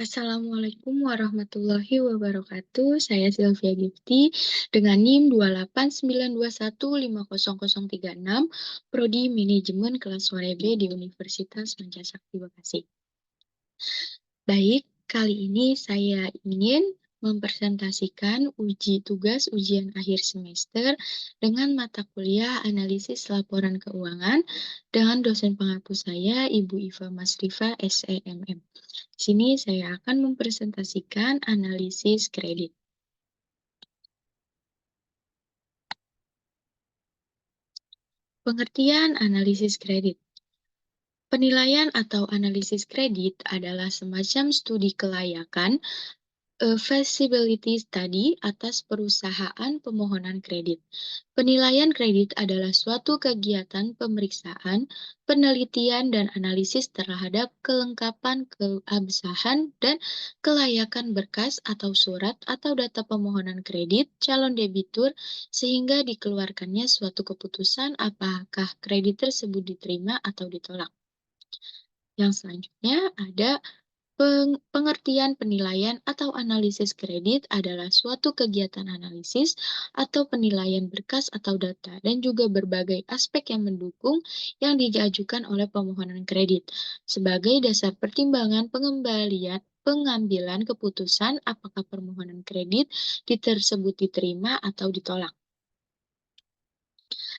Assalamualaikum warahmatullahi wabarakatuh. Saya Sylvia Gifty dengan NIM 28921500036, Prodi Manajemen kelas sore B di Universitas Pancasakti Bekasi. Baik, kali ini saya ingin mempresentasikan uji tugas ujian akhir semester dengan mata kuliah analisis laporan keuangan dengan dosen pengampu saya, Ibu Iva Masrifa, SEMM. Di sini saya akan mempresentasikan analisis kredit. Pengertian analisis kredit. Penilaian atau analisis kredit adalah semacam studi kelayakan feasibility study atas perusahaan pemohonan kredit. Penilaian kredit adalah suatu kegiatan pemeriksaan, penelitian, dan analisis terhadap kelengkapan, keabsahan, dan kelayakan berkas atau surat atau data pemohonan kredit calon debitur sehingga dikeluarkannya suatu keputusan apakah kredit tersebut diterima atau ditolak. Yang selanjutnya ada pengertian penilaian atau analisis kredit adalah suatu kegiatan analisis atau penilaian berkas atau data dan juga berbagai aspek yang mendukung yang diajukan oleh pemohonan kredit sebagai dasar pertimbangan pengambilan keputusan apakah permohonan kredit tersebut diterima atau ditolak.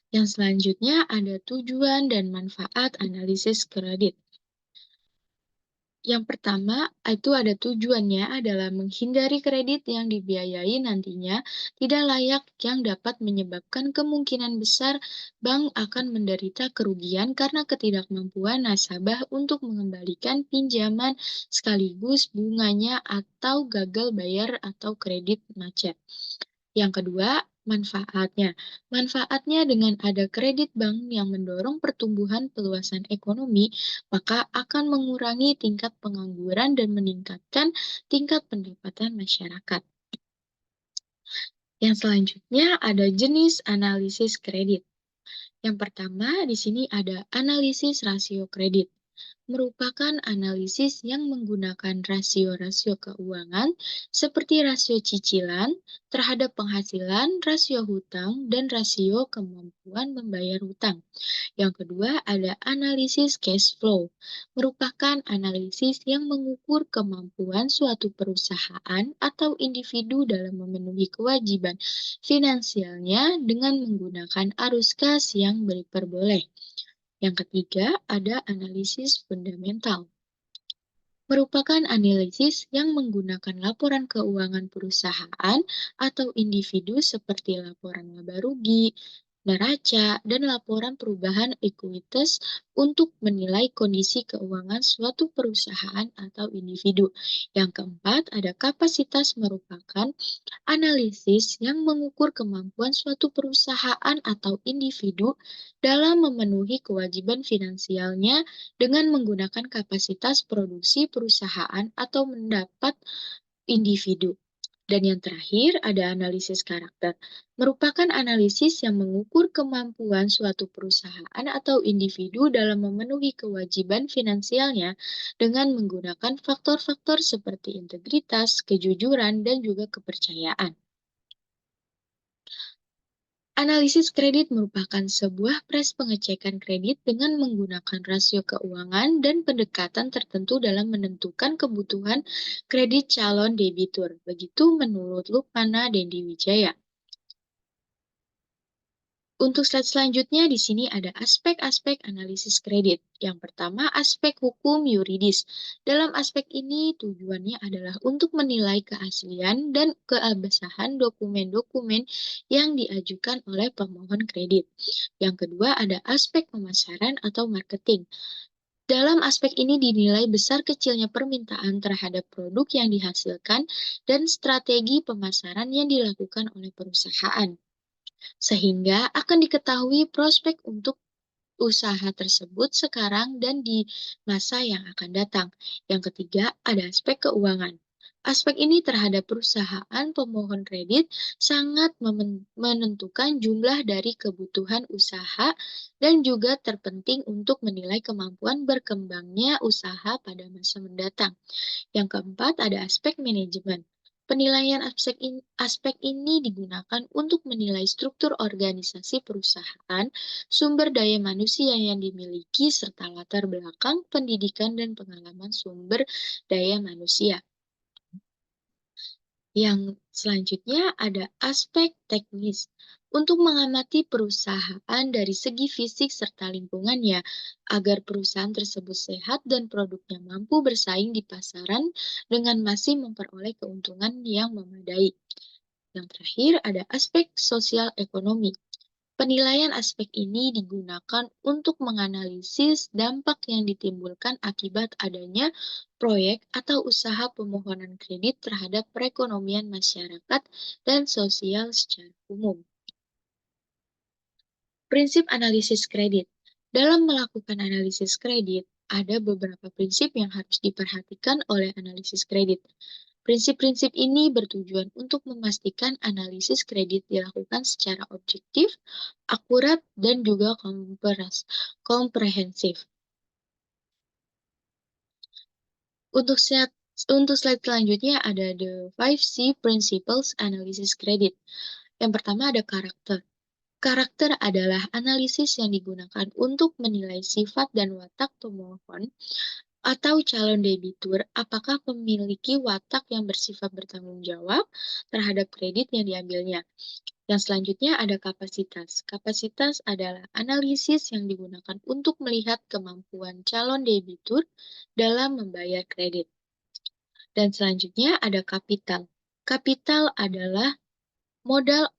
Yang selanjutnya ada tujuan dan manfaat analisis kredit. Yang pertama, itu ada tujuannya adalah menghindari kredit yang dibiayai nantinya tidak layak yang dapat menyebabkan kemungkinan besar bank akan menderita kerugian karena ketidakmampuan nasabah untuk mengembalikan pinjaman sekaligus bunganya atau gagal bayar atau kredit macet. Yang kedua, manfaatnya. Manfaatnya dengan ada kredit bank yang mendorong pertumbuhan peluasan ekonomi, maka akan mengurangi tingkat pengangguran dan meningkatkan tingkat pendapatan masyarakat. Yang selanjutnya ada jenis analisis kredit. Yang pertama, di sini ada analisis rasio kredit. Merupakan analisis yang menggunakan rasio-rasio keuangan seperti rasio cicilan terhadap penghasilan, rasio hutang, dan rasio kemampuan membayar hutang. Yang kedua ada analisis cash flow, merupakan analisis yang mengukur kemampuan suatu perusahaan atau individu dalam memenuhi kewajiban finansialnya dengan menggunakan arus kas yang diperboleh. Yang ketiga, ada analisis fundamental. Merupakan analisis yang menggunakan laporan keuangan perusahaan atau individu seperti laporan laba rugi, neraca, dan laporan perubahan ekuitas untuk menilai kondisi keuangan suatu perusahaan atau individu. Yang keempat, ada kapasitas merupakan analisis yang mengukur kemampuan suatu perusahaan atau individu dalam memenuhi kewajiban finansialnya dengan menggunakan kapasitas produksi perusahaan atau mendapat individu. Dan yang terakhir ada analisis karakter, merupakan analisis yang mengukur kemampuan suatu perusahaan atau individu dalam memenuhi kewajiban finansialnya dengan menggunakan faktor-faktor seperti integritas, kejujuran, dan juga kepercayaan. Analisis kredit merupakan sebuah pengecekan kredit dengan menggunakan rasio keuangan dan pendekatan tertentu dalam menentukan kebutuhan kredit calon debitur. Begitu menurut Lukmana Dendi Wijaya. Untuk slide selanjutnya di sini ada aspek-aspek analisis kredit. Yang pertama, aspek hukum yuridis. Dalam aspek ini tujuannya adalah untuk menilai keaslian dan keabsahan dokumen-dokumen yang diajukan oleh pemohon kredit. Yang kedua ada aspek pemasaran atau marketing. Dalam aspek ini dinilai besar kecilnya permintaan terhadap produk yang dihasilkan dan strategi pemasaran yang dilakukan oleh perusahaan, sehingga akan diketahui prospek untuk usaha tersebut sekarang dan di masa yang akan datang. Yang ketiga, ada aspek keuangan. Aspek ini terhadap perusahaan pemohon kredit sangat menentukan jumlah dari kebutuhan usaha dan juga terpenting untuk menilai kemampuan berkembangnya usaha pada masa mendatang. Yang keempat, ada aspek manajemen. Penilaian aspek ini digunakan untuk menilai struktur organisasi perusahaan, sumber daya manusia yang dimiliki, serta latar belakang pendidikan dan pengalaman sumber daya manusia. Yang selanjutnya ada aspek teknis. Untuk mengamati perusahaan dari segi fisik serta lingkungannya, agar perusahaan tersebut sehat dan produknya mampu bersaing di pasaran dengan masih memperoleh keuntungan yang memadai. Yang terakhir ada aspek sosial ekonomi. Penilaian aspek ini digunakan untuk menganalisis dampak yang ditimbulkan akibat adanya proyek atau usaha pemohonan kredit terhadap perekonomian masyarakat dan sosial secara umum. Prinsip analisis kredit. Dalam melakukan analisis kredit, ada beberapa prinsip yang harus diperhatikan oleh analisis kredit. Prinsip-prinsip ini bertujuan untuk memastikan analisis kredit dilakukan secara objektif, akurat, dan juga komprehensif. Untuk slide, untuk slide selanjutnya ada the 5C Principles Analysis Credit. Yang pertama ada karakter. Karakter adalah analisis yang digunakan untuk menilai sifat dan watak pemohon atau calon debitur apakah memiliki watak yang bersifat bertanggung jawab terhadap kredit yang diambilnya. Yang selanjutnya ada kapasitas. Kapasitas adalah analisis yang digunakan untuk melihat kemampuan calon debitur dalam membayar kredit. Dan selanjutnya ada kapital. Kapital adalah modal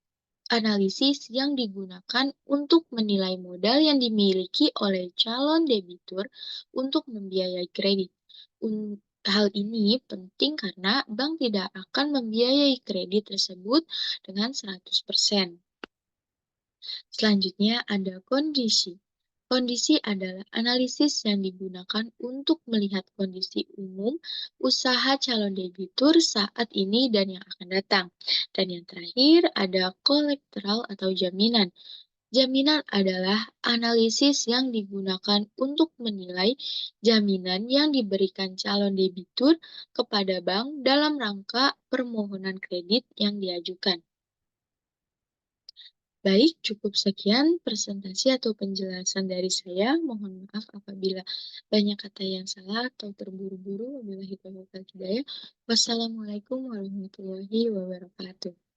analisis yang digunakan untuk menilai modal yang dimiliki oleh calon debitur untuk membiayai kredit. Hal ini penting karena bank tidak akan membiayai kredit tersebut dengan 100%. Selanjutnya ada kondisi. Kondisi adalah analisis yang digunakan untuk melihat kondisi umum usaha calon debitur saat ini dan yang akan datang. Dan yang terakhir ada kolateral atau jaminan. Jaminan adalah analisis yang digunakan untuk menilai jaminan yang diberikan calon debitur kepada bank dalam rangka permohonan kredit yang diajukan. Baik, cukup sekian presentasi atau penjelasan dari saya. Mohon maaf apabila banyak kata yang salah atau terburu-buru. Wabillahi taufiq wal hidayah. Wassalamualaikum warahmatullahi wabarakatuh.